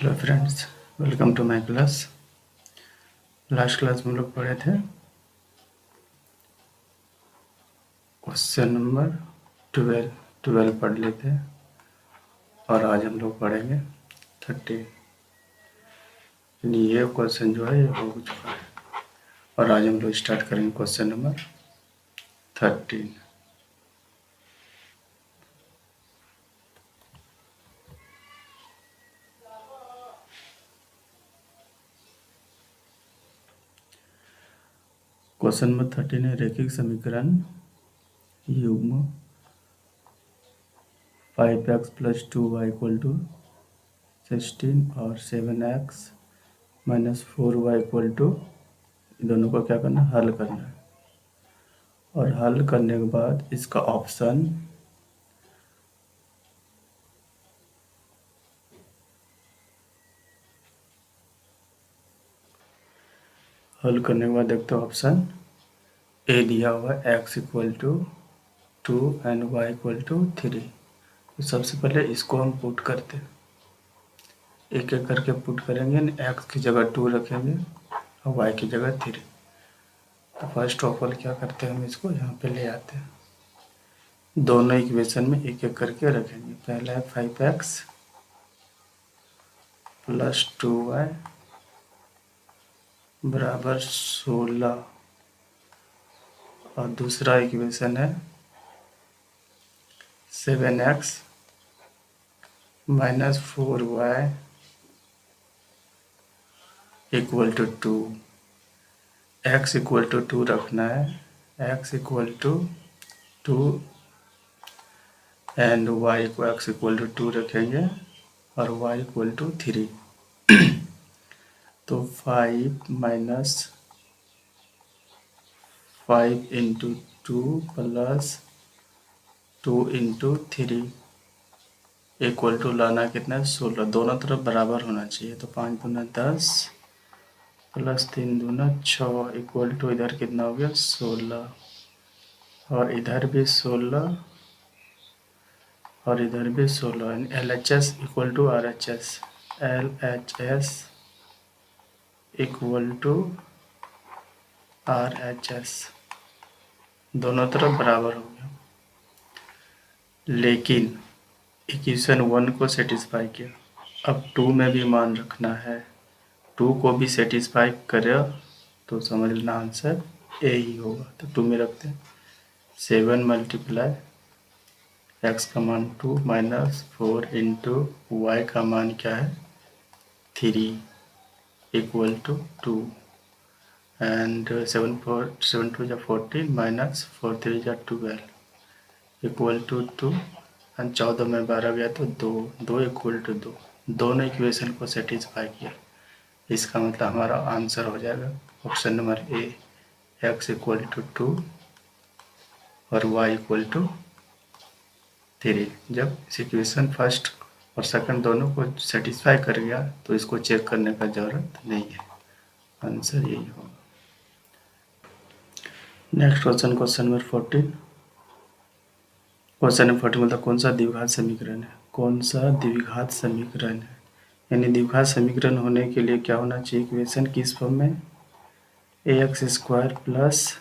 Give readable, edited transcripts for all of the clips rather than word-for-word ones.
Hello friends, welcome to my class. Last class में हम लोग पढ़े थे क्वेश्चन नंबर 12 पढ़ लेते हैं और आज हम लोग पढ़ेंगे 13। ये क्वेश्चन जो है ये हो चुका है और आज हम लोग स्टार्ट करेंगे क्वेश्चन नंबर 13। क्वेश्चन नंबर 13 है रैखिक समीकरण युग्म 5x + 2y = 16 और 7x - 4y = दोनों को क्या करना है, हल करना है। और हल करने के बाद इसका ऑप्शन हल करने के बाद देखते हो ऑप्शन ए दिया हुआ है x = 2 एंड y = 3। तो सबसे पहले इसको हम पुट करते हैं, एक एक करके पुट करेंगे। x की जगह 2 रखेंगे और y की जगह 3। तो फर्स्ट ऑफ ऑल क्या करते हैं, हम इसको यहाँ पे ले आते हैं। दोनों इक्वेशन में एक एक करके रखेंगे। पहला है 5x + 2y = 16 और दूसरा इक्वेशन है 7x - 4y = 2। x = 2 रखना है, x = 2 एंड y को x = 2 रखेंगे और y = 3। तो 5 - 5 × 2 + 2 × 3 = लाना कितना है, 16। दोनों तरफ बराबर होना चाहिए। तो 5 दूना 10 + 3 दूना 6 = इधर कितना हो गया, 16 और इधर भी 16 और इधर भी 16। LHS = RHS, LHS = RHS, दोनों तरफ बराबर हो गया। लेकिन इक्वेशन 1 को सेटिस्फाई किया, अब 2 में भी मान रखना है। 2 को भी सेटिस्फाई करे तो समझ लेना आंसर ए ही होगा। तो 2 में रखते हैं। 7 × x का मान 2 - 4 × y का मान क्या है, 3 = 2 एंड 7 2 = 14 - 4 3 = 12 = 2 एंड 14 में 12 गया तो 2 2 = 2। दोनों इक्वेशन को सेटिस्फाई किया, इसका मतलब हमारा आंसर हो जाएगा ऑप्शन नंबर ए, x = 2 और y = 3। जब इक्वेशन फर्स्ट और सेकंड दोनों को सेटिस्फाई कर गया तो इसको चेक करने का ज़रूरत नहीं है, आंसर यही होगा। Next question number 14। Question number 14 मतलब कौन सा द्विघात समीकरण है, कौन सा द्विघात समीकरण है। यानी द्विघात समीकरण होने के लिए क्या होना चाहिए, इक्वेशन किस फॉर्म में, ax² +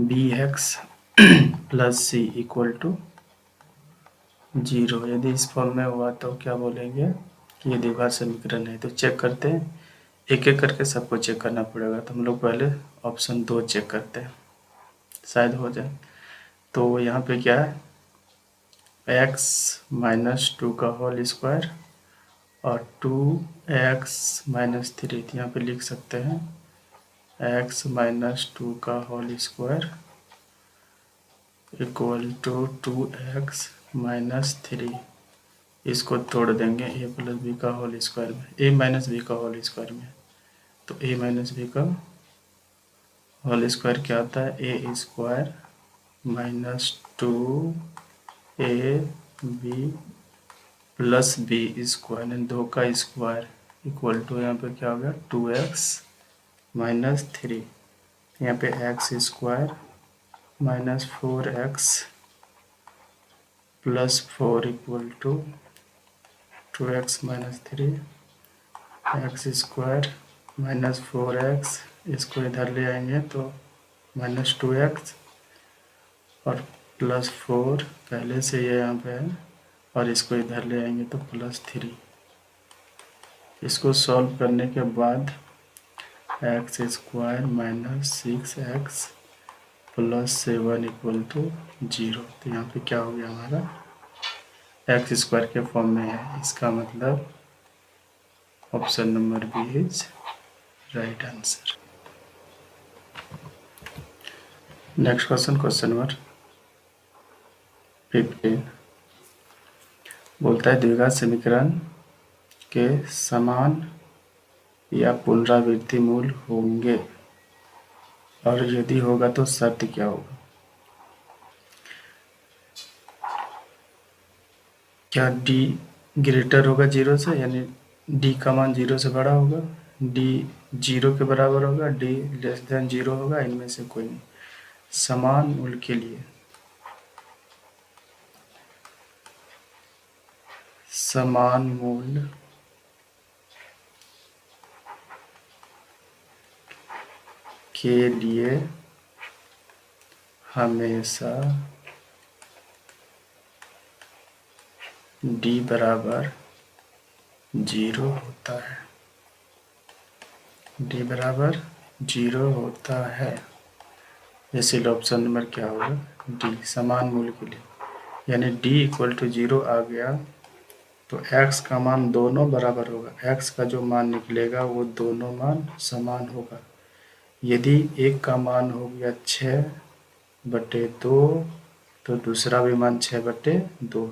bx + c = 0। यदि इस फॉर्म में हुआ तो क्या बोलेंगे कि ये द्विघात समीकरण है। तो चेक करते हैं, एक एक करके सबको चेक करना पड़ेगा। तो हम लोग पहले ऑप्शन 2 चेक करते हैं, शायद हो जाए। तो यहाँ पे क्या है, x - 2 का होल स्क्वायर और 2x - 3। यहाँ पे लिख सकते हैं x - 2 का होल स्क्वायर = 2x - 3। इसको तोड़ देंगे a + b का होल स्क्वायर में, a - b का होल स्क्वायर में। तो a - b का होल स्क्वायर क्या आता है, a² - 2ab + b स्क्वायर, 2 का स्क्वायर = यहाँ पे क्या हो गया, 2x - 3। यहाँ पे x² - 4x + 4 = 2x minus 3 x square minus 4x, इसको इधर ले आएंगे तो माइनस 2x और प्लस 4 पहले से ये यहाँ पे है, और इसको इधर ले आएंगे तो प्लस 3। इसको सॉल्व करने के बाद x square minus 6x plus 7 equal to 0। तो यहाँ पे क्या हो गया हमारा, एक्स स्क्वायर के फॉर्म में है। इसका मतलब option number b is right answer. Next question, question number 15 बोलता है द्विघात समीकरण के समान या पुनरावृत्ति मूल होंगे, और यदि होगा तो शर्त क्या होगा। क्या d ग्रेटर होगा 0 से, यानी d का मान 0 से बड़ा होगा, d 0 के बराबर होगा, d लेस देन 0 होगा, इनमें से कोई नहीं। समान मूल के लिए, समान मूल के लिए हमेशा d बराबर 0 होता है, d बराबर 0 होता है। इसलिए ऑप्शन नंबर क्या होगा, डी, समान मूल्य के लिए। यानी d इक्वल टू 0 आ गया तो x का मान दोनों बराबर होगा, x का जो मान निकलेगा वो दोनों मान समान होगा। यदि एक का मान हो गया 6/2 तो दूसरा भी मान 6/2,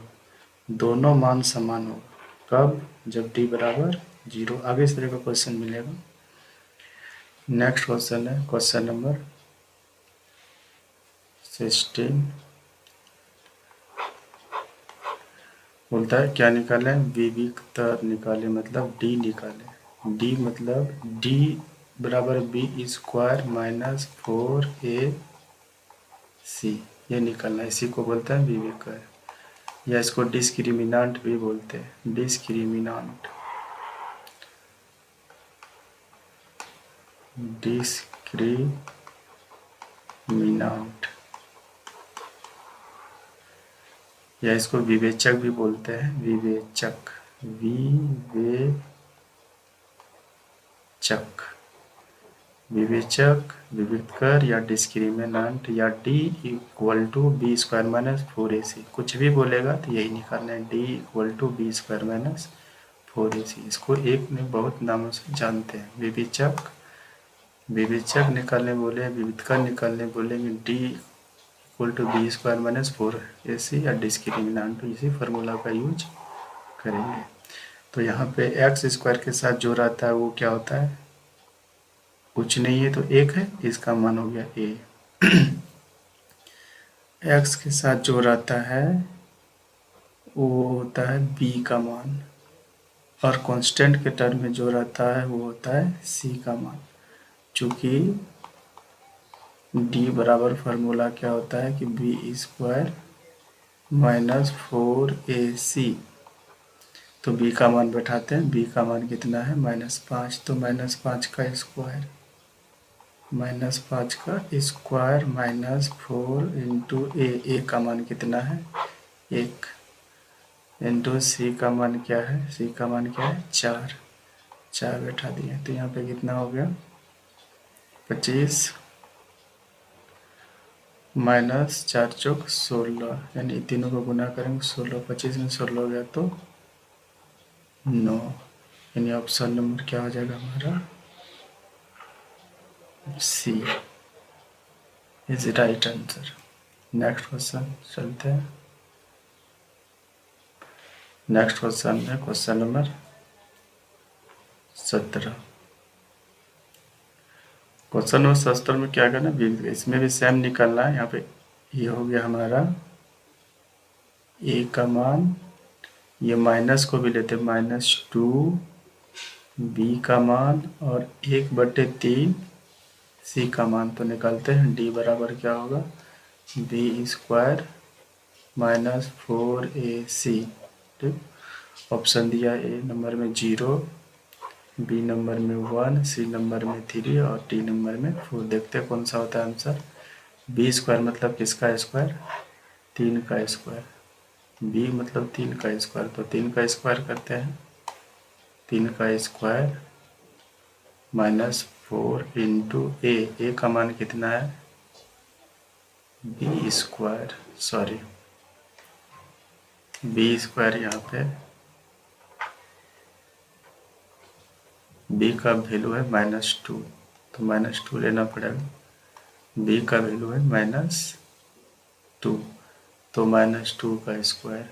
दोनों मान समान होगा। कब, जब d बराबर 0। आगे इस तरह का क्वेश्चन मिलेगा। नेक्स्ट क्वेश्चन है क्वेश्चन नंबर 16। बोलता है क्या निकालें, विविक्तर निकालें, मतलब d निकालें। d मतलब d बराबर b स्क्वायर माइनस 4ac, ये निकालना, इसी को बोलते हैं विविक्तर, या इसको डिस्क्रिमिनांट भी बोलते हैं, डिस्क्रिमिनांट, डिस्क्रिमिनांट, या इसको विवेचक भी बोलते हैं, विवेचक, विवेचक, विवेचक, विविक्तर या डिस्क्रिमिनांट, या d equal to b square minus 4ac, कुछ भी बोलेगा तो यही निकालना है, d equal to b square minus 4ac। इसको एक में बहुत नामों से जानते हैं, विवेचक, विवेचक निकालने बोले, विविक्तर निकालने बोलेंगे d equal to b square minus 4ac, या डिस्क्रिमिनांट, इसी फार्मूला का यूज करेंगे। तो यहाँ पे एक्स स्क्वायर के साथ जो रहता है वो क्या होता है, कुछ नहीं है तो एक है, इसका मान हो गया a। एक्स के साथ जो रहता है वो होता है b का मान, और कांस्टेंट के टर्म में जो रहता है वो होता है c का मान। चूँकि d बराबर फार्मूला क्या होता है कि b स्क्वायर माइनस 4ac, तो b का मान बैठाते हैं, b का मान कितना है -5, तो -5 का स्क्वायर, -5 का स्क्वायर माइनस 4 इंटू a का मान कितना है 1, इंटू c का मान क्या है, c का मान क्या है 4 बैठा दिए। तो यहाँ पे कितना हो गया 25 माइनस 4 चौक 16, यानी तीनों को गुना करेंगे 16, 25 में 16 हो गया तो 9, यानी ऑप्शन नंबर क्या हो जाएगा हमारा, C is right answer. Next question चलते हैं। नेक्स्ट क्वेश्चन है क्वेश्चन नंबर 17। क्वेश्चन नंबर 17 में क्या करना है, इसमें भी सेम निकालना है। यहाँ पे ये हो गया हमारा a का मान, ये माइनस को भी लेते -2 b का मान और 1/3 c का मान, तो निकालते हैं d बराबर क्या होगा b स्क्वायर माइनस 4ac, ठीक। ऑप्शन दिया ए नंबर में 0, बी नंबर में 1, सी नंबर में 3 और डी नंबर में 4। देखते हैं कौन सा होता है आंसर। बी स्क्वायर मतलब किसका स्क्वायर? 3 का स्क्वायर। बी मतलब 3 का स्क्वायर, तो 3 का स्क्वायर करते हैं। 3 का स्क्वायर -4 इंटू ए का मान कितना है? B square, sorry b square, यहाँ पे बी का वैल्यू है -2, तो -2 लेना पड़ेगा। बी का वैल्यू है -2, तो -2 का स्क्वायर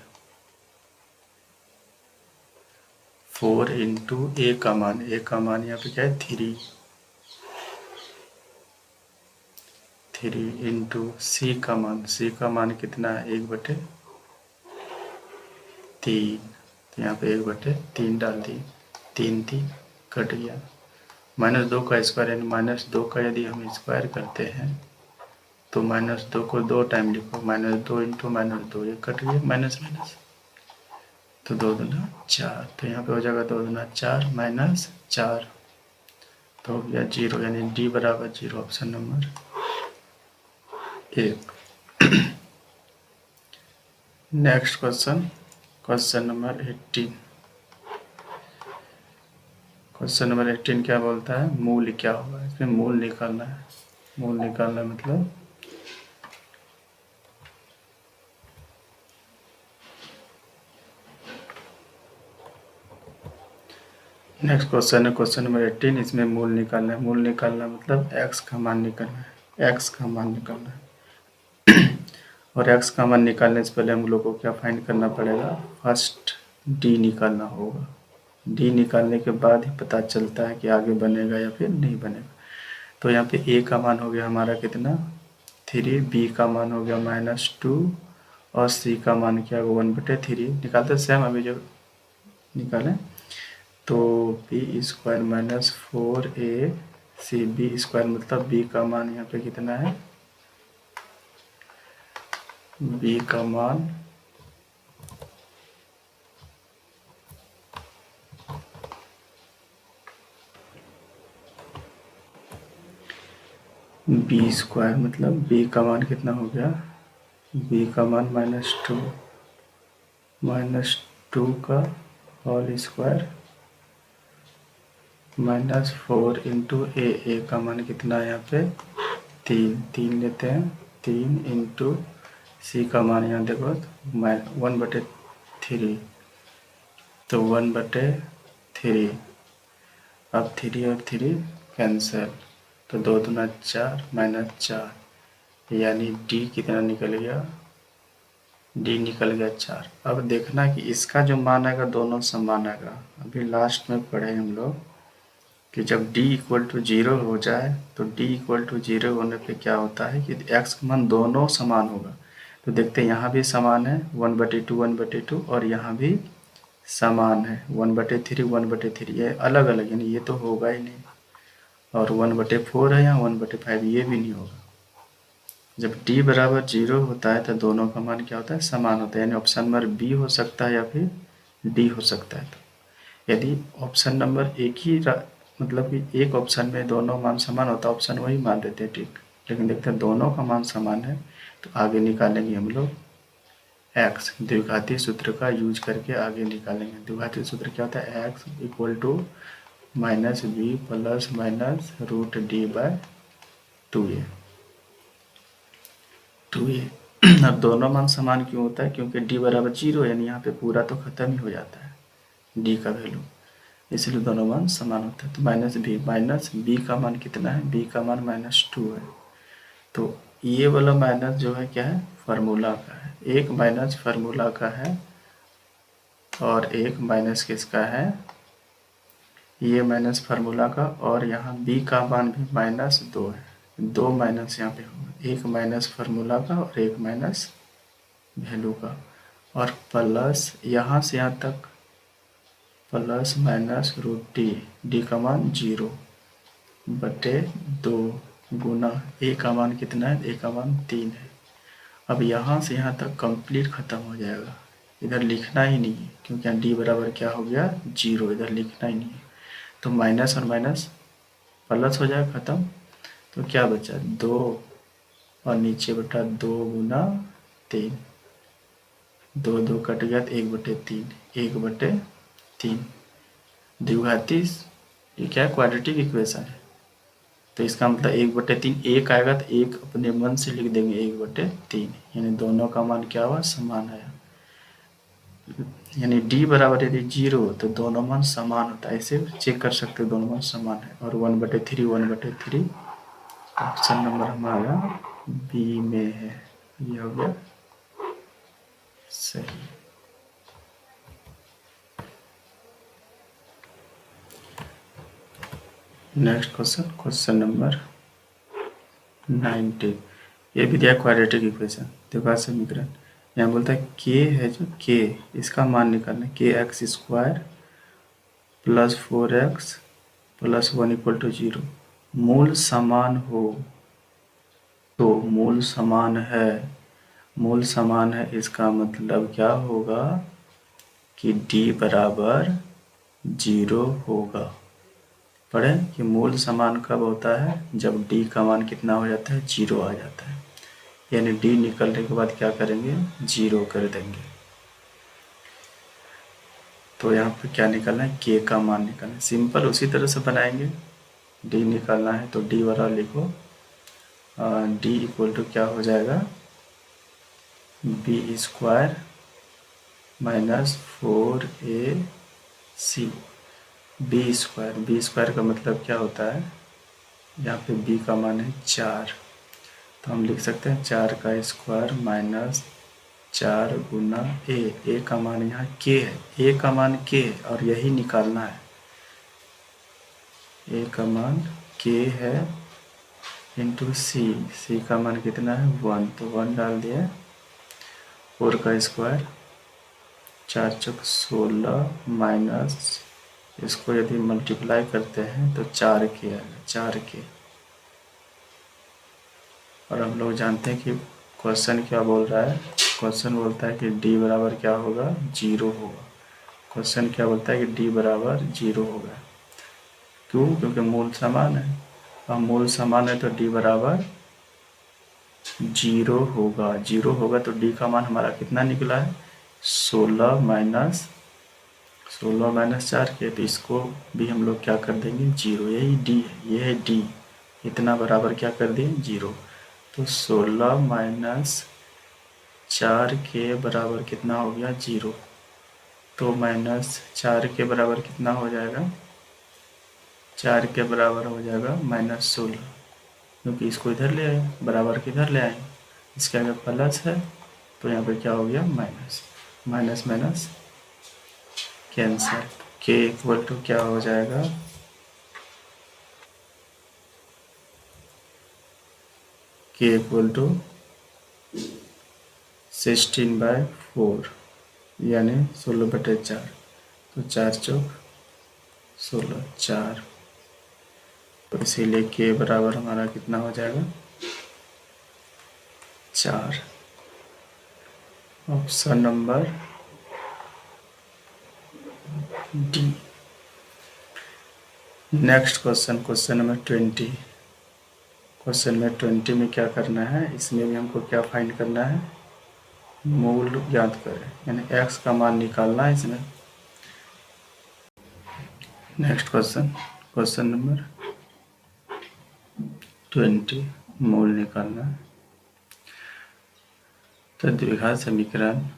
4 इंटू ए का मान यहाँ पे क्या है? 3 इंटू सी का मान कितना है? 1/3, तो यहाँ पे 1/3 डाल दिए। 3 कट गया। -2 का स्क्वायर यानी -2 का यदि हम स्क्वायर करते हैं तो -2 को 2 टाइम लिखो। -2 इंटू -2, ये कट गया, माइनस माइनस, तो 2 दूना 4, तो यहाँ पे हो जाएगा 2 दूना 4 -4, तो हो गया 0, यानी डी बराबर 0, option number 1। Next question number 18। Question number 18 क्या बोलता है? मूल क्या होगा? इसमें मूल निकालना है। मूल निकालना मतलब नेक्स्ट क्वेश्चन है क्वेश्चन नंबर 18। इसमें मूल निकालना है। मूल निकालना मतलब x का मान निकालना है। x का मान निकालना है और x का मान निकालने से पहले हम लोग को क्या फाइंड करना पड़ेगा? फर्स्ट d निकालना होगा। d निकालने के बाद ही पता चलता है कि आगे बनेगा या फिर नहीं बनेगा। तो यहाँ पे a का मान हो गया हमारा कितना? 3, b का मान हो गया -2 और c का मान क्या होगा? 1/3। निकालते सेम अभी जो निकालें, तो b square -4ac, b square मतलब बी का मान यहाँ पे कितना है? बी का मान बी स्क्वायर मतलब बी का मान कितना हो गया? बी का मान -2 का होल स्क्वायर -4 इंटू ए का मान कितना है यहाँ पे? 3 लेते हैं। 3 इंटू सी का मान यहाँ देखो 1/3, तो 1/3। अब 3 और 3 कैंसिल, तो 2 दूना 4 -4, यानी डी कितना निकल गया? डी निकल गया 4। अब देखना कि इसका जो मान आएगा दोनों समान आएगा। अभी लास्ट में पढ़े हम लोग कि जब d = 0 हो जाए तो d = 0 होने पे क्या होता है कि x का मान दोनों समान होगा। तो देखते हैं यहाँ भी समान है 1/2 1/2 और यहाँ भी समान है 1/3 1/3, ये अलग अलग यानी ये तो होगा ही नहीं। और 1/4 है यहाँ 1/5, ये भी नहीं होगा। जब d बराबर 0 होता है तो दोनों का मान क्या होता है? समान होता है, यानी ऑप्शन नंबर बी हो सकता है या फिर डी हो सकता है। तो यदि ऑप्शन नंबर एक ही मतलब कि एक ऑप्शन में दोनों मान समान होता है, ऑप्शन वही मान लेते हैं, ठीक। लेकिन देखते हैं दोनों का मान समान है, तो आगे निकालेंगे हम लोग x, द्विघातीय सूत्र का यूज करके आगे निकालेंगे। द्विघातीय सूत्र क्या होता है? x = -b + -√d/2a। 2a अब दोनों मान समान क्यों होता है? क्योंकि d बराबर 0, यानी यहाँ पे पूरा तो खत्म ही हो जाता है d का वैल्यू, इसलिए दोनों मान समान होता है। तो -b का मान कितना है? b का मान -2 है। तो ये वाला माइनस जो है क्या है? फार्मूला का है। एक माइनस फार्मूला का है और एक माइनस किसका है? ये माइनस फार्मूला का, और यहाँ b का मान भी -2 है। 2 माइनस यहाँ पे होगा, एक माइनस फार्मूला का और एक माइनस वैल्यू का, और प्लस यहाँ से यहाँ तक +-√d, d का मान 0/2 गुना a का मान कितना है? a का मान 3 है। अब यहाँ से यहाँ तक कंप्लीट खत्म हो जाएगा, इधर लिखना ही नहीं है, क्योंकि यहाँ डी बराबर क्या हो गया 0, इधर लिखना ही नहीं है। तो माइनस और माइनस प्लस हो जाएगा, ख़त्म। तो क्या बचा 2 और नीचे बटा 2 गुना 3, 2 2 कट गया तो 1/3, 1/3 द्विघाती। ये क्या है, क्वाड्रेटिक इक्वेशन है। तो इसका मतलब 1/3 एक आएगा तो एक अपने मन से लिख देंगे 1/3, यानी दोनों का मान क्या हुआ, समान आया। यानी डी बराबर यदि 0 तो दोनों मान समान होता है, ऐसे चेक कर सकते हो दोनों मान समान है। और 1/3 1/3 ऑप्शन नंबर हमारा बी में है, ये हो गया सही। Next question, question number 90। ये भी दिया क्वाड्रेटिक इक्वेशन, देखो समीकरण। यहाँ बोलता है के है जो के, इसका मान निकालना है, k x square plus 4x plus 1 equal to 0। मूल समान हो तो मूल समान है, मूल समान है इसका मतलब क्या होगा कि d बराबर 0 होगा। पढ़ें कि मूल समान कब होता है, जब d का मान कितना हो जाता है, 0 आ जाता है। यानी d निकलने के बाद क्या करेंगे, 0 कर देंगे। तो यहाँ पे क्या निकालना है, k का मान निकालना है। सिंपल उसी तरह से बनाएंगे। d निकालना है तो d वाला लिखो, d इक्वल टू क्या हो जाएगा, b square minus 4ac। B square का मतलब क्या होता है, यहाँ पे b का मान है 4, तो हम लिख सकते हैं 4 का स्क्वायर माइनस 4 गुना a का मान यहाँ k है, a का मान k है और यही निकालना है। a का मान k है इंटू c का मान कितना है 1, तो 1 डाल दिए। 4 का स्क्वायर 4 चौक 16 माइनस, इसको यदि मल्टीप्लाई करते हैं तो 4k आएगा, 4k। और हम लोग जानते हैं कि क्वेश्चन क्या बोल रहा है, क्वेश्चन बोलता है कि d बराबर क्या होगा, 0 होगा। क्वेश्चन क्या बोलता है कि d बराबर 0 होगा। क्यों, क्योंकि मूल समान है, और मूल समान है तो d बराबर 0 होगा। 0 होगा तो d का मान हमारा कितना निकला है, 16 माइनस 4k। तो इसको भी हम लोग क्या कर देंगे, 0। यही d है, ये है d, इतना बराबर क्या कर दिए 0। तो 16 माइनस 4k बराबर कितना हो गया 0। तो माइनस 4k बराबर कितना हो जाएगा, 4k बराबर हो जाएगा -16, क्योंकि इसको इधर ले आए, बराबर के इधर ले आए, इसके आगे प्लस है तो यहाँ पे क्या हो गया minus, minus minus cancel. k equal to क्या हो जाएगा, k इक्वल टू 16/4 यानी 16/4। तो 4 चौक 16, 4। तो इसीलिए k बराबर हमारा कितना हो जाएगा 4। Option number D. Next question, question number 20। Question में 20 में क्या करना है, इसमें भी हमको क्या फाइंड करना है, मूल ज्ञात करें, यानी x का मान निकालना है इसमें। नेक्स्ट क्वेश्चन, क्वेश्चन नंबर 20, मूल निकालना है। तो द्विघात समीकरण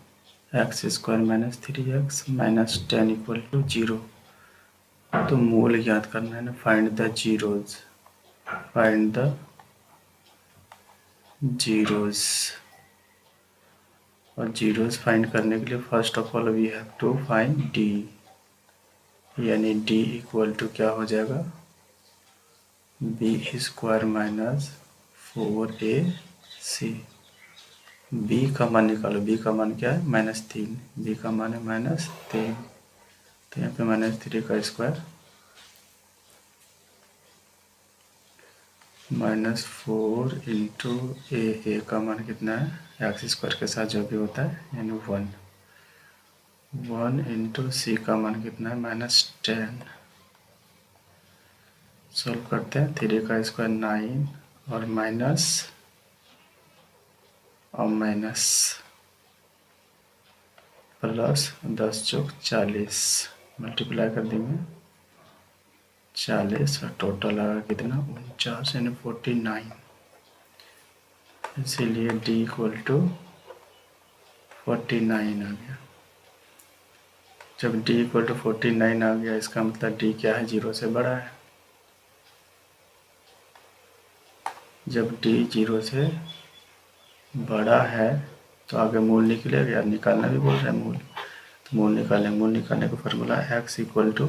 x square minus 3x minus 10 equal to 0। तो मूल ज्ञात करना है ना, find the zeros, find the zeros. और जीरोज फाइंड करने के लिए first of all we have to find d, यानी d इक्वल टू क्या हो जाएगा, b square minus 4ac। b का मान निकालो, b का मान क्या है -3, b का मान है -3, तो यहाँ पे -3 का स्क्वायर -4 इंटू ए का मान कितना है, एक्स स्क्वायर के साथ जो भी होता है यानी 1। 1 इंटू सी का मान कितना है -10। सॉल्व करते हैं। 3 का स्क्वायर 9 और माइनस प्लस 10 चौक 40 मल्टीप्लाई कर देंगे 40 और टोटल आएगा कितना 49 यानी 49। इसीलिए d इक्वल टू 49 आ गया। जब d इक्वल टू 49 आ गया इसका मतलब d क्या है 0 से बड़ा है। जब d 0 से बड़ा है तो आगे मूल निकलेगा, यार निकालना भी बोल रहे हैं मूल, तो मूल निकालें। मूल निकालने का formula x equal to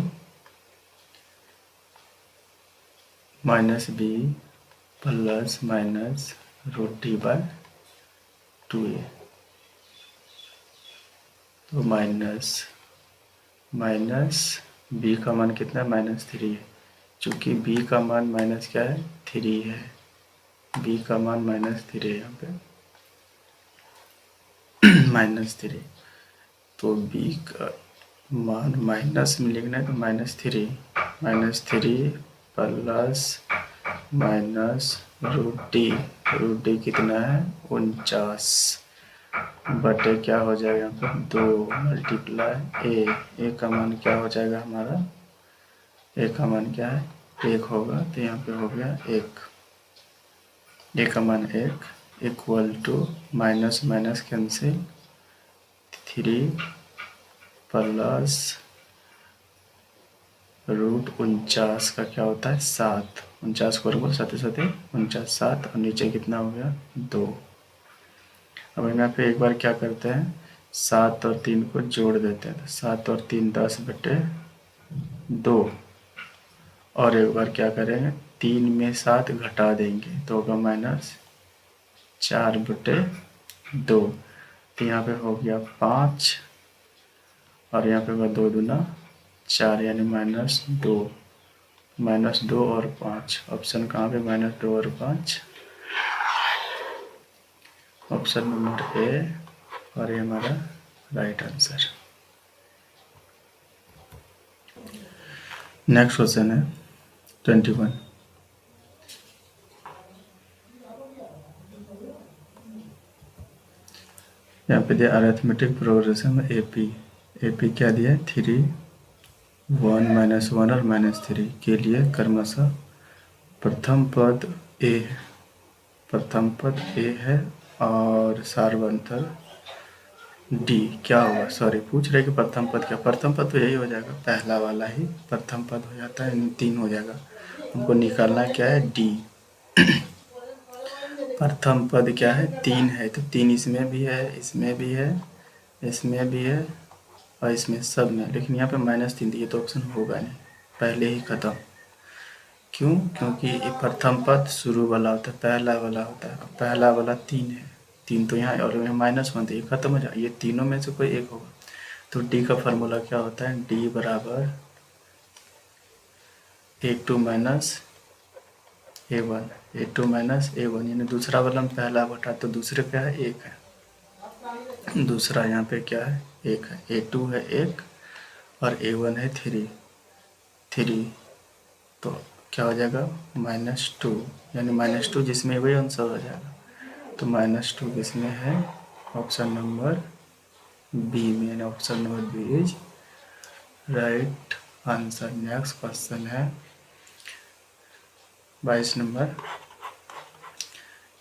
-b plus minus √t/2a। तो माइनस b का मान कितना है -3 है। चूँकि b का मान माइनस क्या है 3 है, b का मान -3 है यहाँ पे -3, तो b का मान माइनस में लिखना है तो -3 प्लस माइनस √t कितना है 49 बटे क्या हो जाएगा यहाँ पर 2 मल्टीप्लाई a का मान क्या हो जाएगा हमारा, a का मान क्या है 1 होगा, तो यहाँ पे हो गया 1, a का मान 1 equal to minus minus cancel 3 plus √49 का क्या होता है 7, 49 को बोल 7 49 7 और नीचे कितना हो गया 2। अब हम यहाँ पे एक बार क्या करते हैं 7 और 3 को जोड़ देते हैं, तो 7 और 3 10 बटे 2 और एक बार क्या करेंगे 3 में 7 घटा देंगे तो होगा -4 बटे 2। तो यहाँ पे हो गया 5 और यहाँ पे होगा 2 दूना 4 यानी -2 और 5। ऑप्शन कहाँ पे -2 और 5, ऑप्शन नंबर ए, और ये हमारा राइट आंसर। नेक्स्ट क्वेश्चन है 21। यहाँ पे दिया अरिथमेटिक प्रोग्रेशन में एपी क्या दिया है 3 1 -1 और -3 के लिए क्रमशः प्रथम पद ए है और सार्वंतर डी क्या होगा। सॉरी पूछ रहे कि प्रथम पद क्या, प्रथम पद तो यही हो जाएगा, पहला वाला ही प्रथम पद हो जाता है, 3 हो जाएगा। हमको निकालना क्या है डी। प्रथम पद क्या है 3 है, तो 3 इसमें भी है, इसमें भी है, इसमें भी है और इसमें सब में, लेकिन यहाँ पे -3 दिए तो ऑप्शन होगा नहीं, पहले ही खत्म। क्यों? क्योंकि ये प्रथम पद शुरू वाला होता है, पहला वाला होता है, पहला वाला 3 है, 3 तो यहाँ और यहाँ -1 तो ये खत्म हो जाए, ये तीनों में से कोई एक होगा। तो डी का फार्मूला क्या होता है, डी बराबर A2 minus A1, A2 minus A1 यानी दूसरा वाला में पहला बटा, तो दूसरे पे है 1 है, दूसरा यहाँ पे क्या है 1 है, A2 है 1 और A1 है 3, तो क्या हो जाएगा -2 यानी -2 जिसमें वही आंसर हो जाएगा। तो -2 किसमें है, ऑप्शन नंबर बी में, यानी option number b is right answer. Next question है 22 नंबर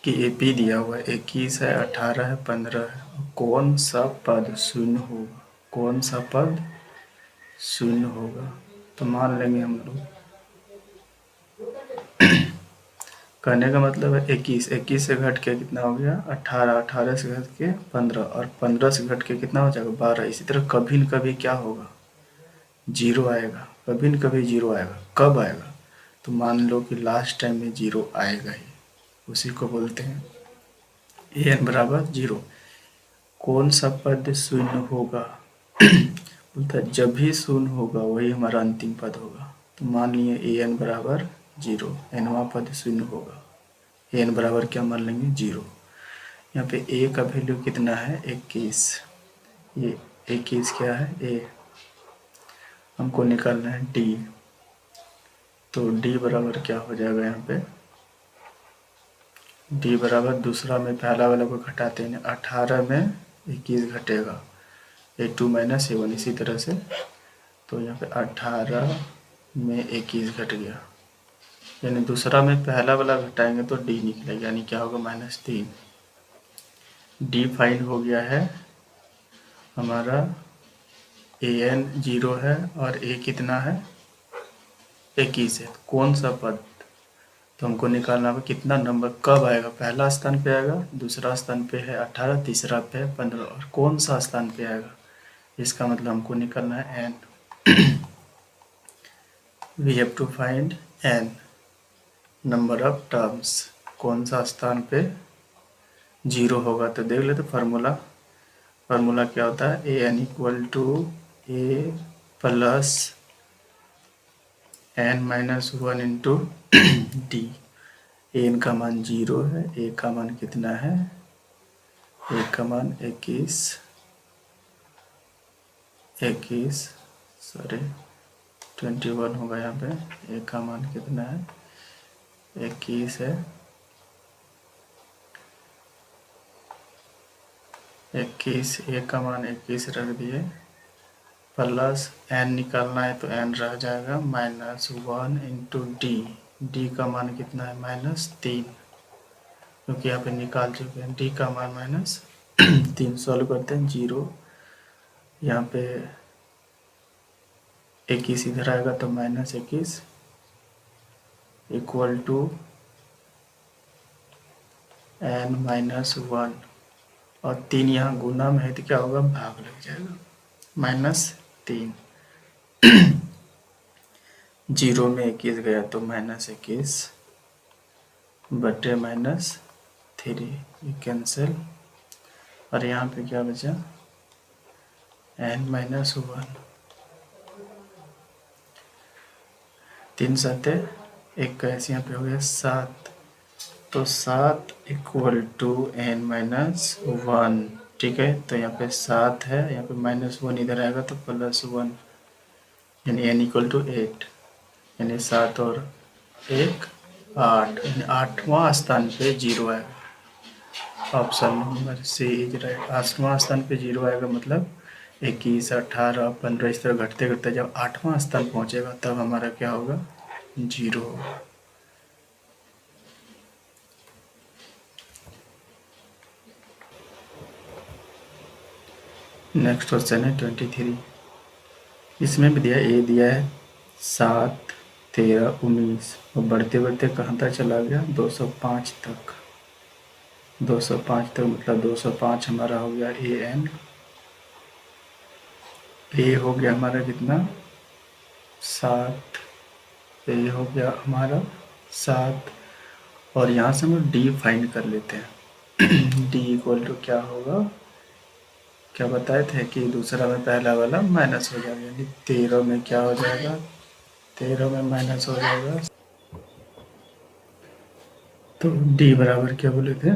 कि एपी दिया हुआ है 21 है 18 है 15 है, कौन सा पद शून्य होगा, कौन सा पद शून्य होगा। तो मान लेंगे हम लोग कहने का मतलब है 21 से घट के कितना हो गया 18 से घट के 15 और 15 से घट के कितना हो जाएगा 12। इसी तरह कभी न कभी क्या होगा 0 आएगा, कभी न कभी 0 आएगा। कब आएगा, तो मान लो कि लास्ट टाइम में 0 आएगा ही, उसी को बोलते हैं an बराबर 0। कौन सा पद शून्य होगा बोलता है जब भी शून्य होगा वही हमारा अंतिम पद होगा। तो मान लिए an बराबर 0, nवां पद शून्य होगा, an बराबर क्या मान लेंगे 0। यहाँ पे a का वैल्यू कितना है 21, ये 21 क्या है ए, हमको निकालना है डी। तो डी बराबर क्या हो जाएगा यहाँ पे, डी बराबर दूसरा में पहला वाला को घटाते हैं, 18 में 21 घटेगा, A2 माइनस A1 इसी तरह से। तो यहाँ पे 18 में 21 घट गया, यानी दूसरा में पहला वाला घटाएंगे तो डी निकलेगा, यानी क्या होगा -3। डी फाइंड हो गया है हमारा, an 0 है और a कितना है 21 है। कौन सा पद, तो हमको निकालना होगा कितना नंबर कब आएगा, पहला स्थान पे आएगा, दूसरा स्थान पे है 18, तीसरा पे है 15, और कौन सा स्थान पे आएगा, इसका मतलब हमको निकालना है n। We have to find n number of terms, कौन सा स्थान पे 0 होगा। तो देख लेते फार्मूला क्या होता है, an equal to a plus n minus 1 into d. N का मान 0 है, ए का मान कितना है, ए का मान 21 सॉरी 21 होगा यहाँ पे, ए का मान कितना है 21 है, 21, ए का मान 21 रख दिए, प्लस n निकालना है तो n रह जाएगा -1 इंटू डी। डी का मान कितना है -3, क्योंकि यहाँ पे निकाल चुके हैं। डी का मान -3 सॉल्व करते हैं, 0 यहाँ पे 21 इधर आएगा तो -21 इक्वल टू n -1, और 3 यहाँ गुना में है तो क्या होगा, भाग लग जाएगा, -3। 0 में 21 गया तो -21 बटे -3, ये कैंसिल, और यहाँ पे क्या बचा n-1, 3 7 21, यहाँ पे हो गया 7, तो 7 इक्वल टू n-1, ठीक है। तो यहाँ पे 7 है, यहाँ पे -1 इधर आएगा तो +1, यानी n इक्वल टू 8, यानी 7 और 1 8, यानी 8वां स्थान पे 0 आएगा। Option number C is right. 8वां स्थान पे 0 आएगा, मतलब 21 18 15 इस तरह घटते घटते जब 8वां स्थान पहुंचेगा तब हमारा क्या होगा, 0 होगा। नेक्स्ट क्वेश्चन है 23, इसमें भी दिया ए दिया है 7 13 19, और बढ़ते बढ़ते कहाँ तक चला गया 205 तक। 205 तक मतलब 205 हमारा हो गया an, ए हो गया हमारा कितना 7, ए हो गया हमारा 7, और यहाँ से हम डी फाइंड कर लेते हैं। डी इक्वल टू क्या होगा, क्या बताए थे कि दूसरा में पहला वाला माइनस हो जाएगा, यानी 13 में क्या हो जाएगा, 13 में माइनस हो जाएगा। तो डी बराबर क्या बोले थे,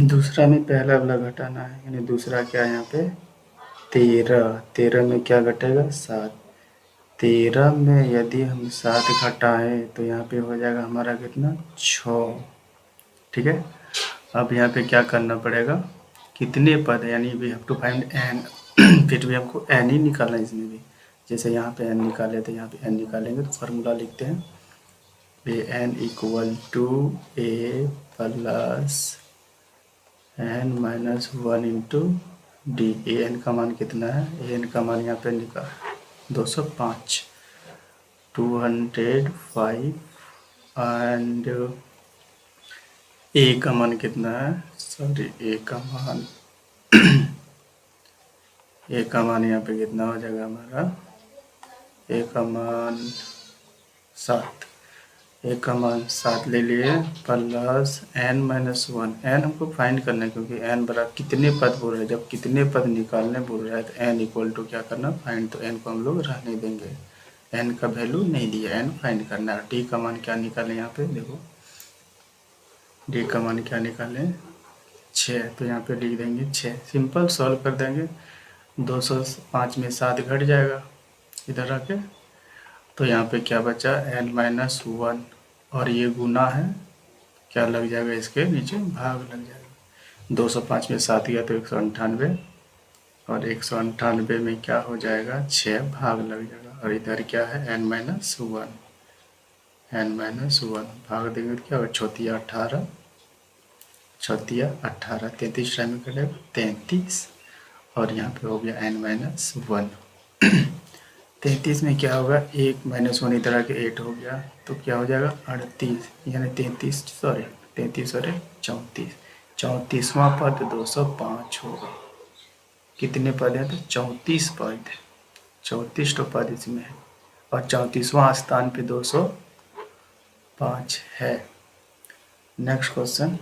दूसरा में पहला वाला घटाना है, यानी दूसरा क्या है यहाँ पे 13 में क्या घटेगा 7, 13 में यदि हम 7 घटाएं तो यहाँ पे हो जाएगा हमारा कितना 6, ठीक है। अब यहाँ पे क्या करना पड़ेगा, कितने पद है, यानी we have to find n, फिर भी हमको n ही निकालना है इसमें भी। जैसे यहाँ पे n निकाले थे, यहाँ पे n निकालेंगे तो फार्मूला लिखते हैं, an equal to a plus n-1 into d. an का मान कितना है, an का मान यहाँ पे निकाल 205, 205, एंड ए का मान कितना है, सॉरी ए का मान ए का मान यहाँ पे कितना हो जाएगा हमारा, ए का मान 7, ए का मान 7 ले लिए, प्लस n-1, n हमको फाइंड करना है क्योंकि n बराबर कितने पद बोल रहे हैं, जब कितने पद निकालने बोल रहा है तो n इक्वल टू क्या करना फाइंड, तो n को हम लोग रहने देंगे, n का वैल्यू नहीं दिया, n फाइंड करना है। डी का मान क्या निकालें, यहाँ पे देखो डी का मान क्या निकालें 6, तो यहाँ पे लिख देंगे 6, सिंपल सॉल्व कर देंगे। 205 में 7 घट जाएगा इधर रखे, तो यहाँ पे क्या बचा n-1 और ये गुना है, क्या लग जाएगा इसके नीचे भाग लग जाएगा। 205 में 7 गया तो 198, और 198 में क्या हो जाएगा 6 भाग लग जाएगा, और इधर क्या है n-1, n-1 भाग देंगे तो क्या होगा 18, 33 टाइम में कटेगा 33, और यहाँ पे हो गया n-1। 33 में क्या होगा 1 -1 इधर आके 8 हो गया, तो क्या हो जाएगा 38, यानी 33 और 34, 34वां पद 205 होगा। कितने पद हैं तो 34 पद, 34 तो पद इसमें है, और 34वां स्थान पे 205 है। Next question,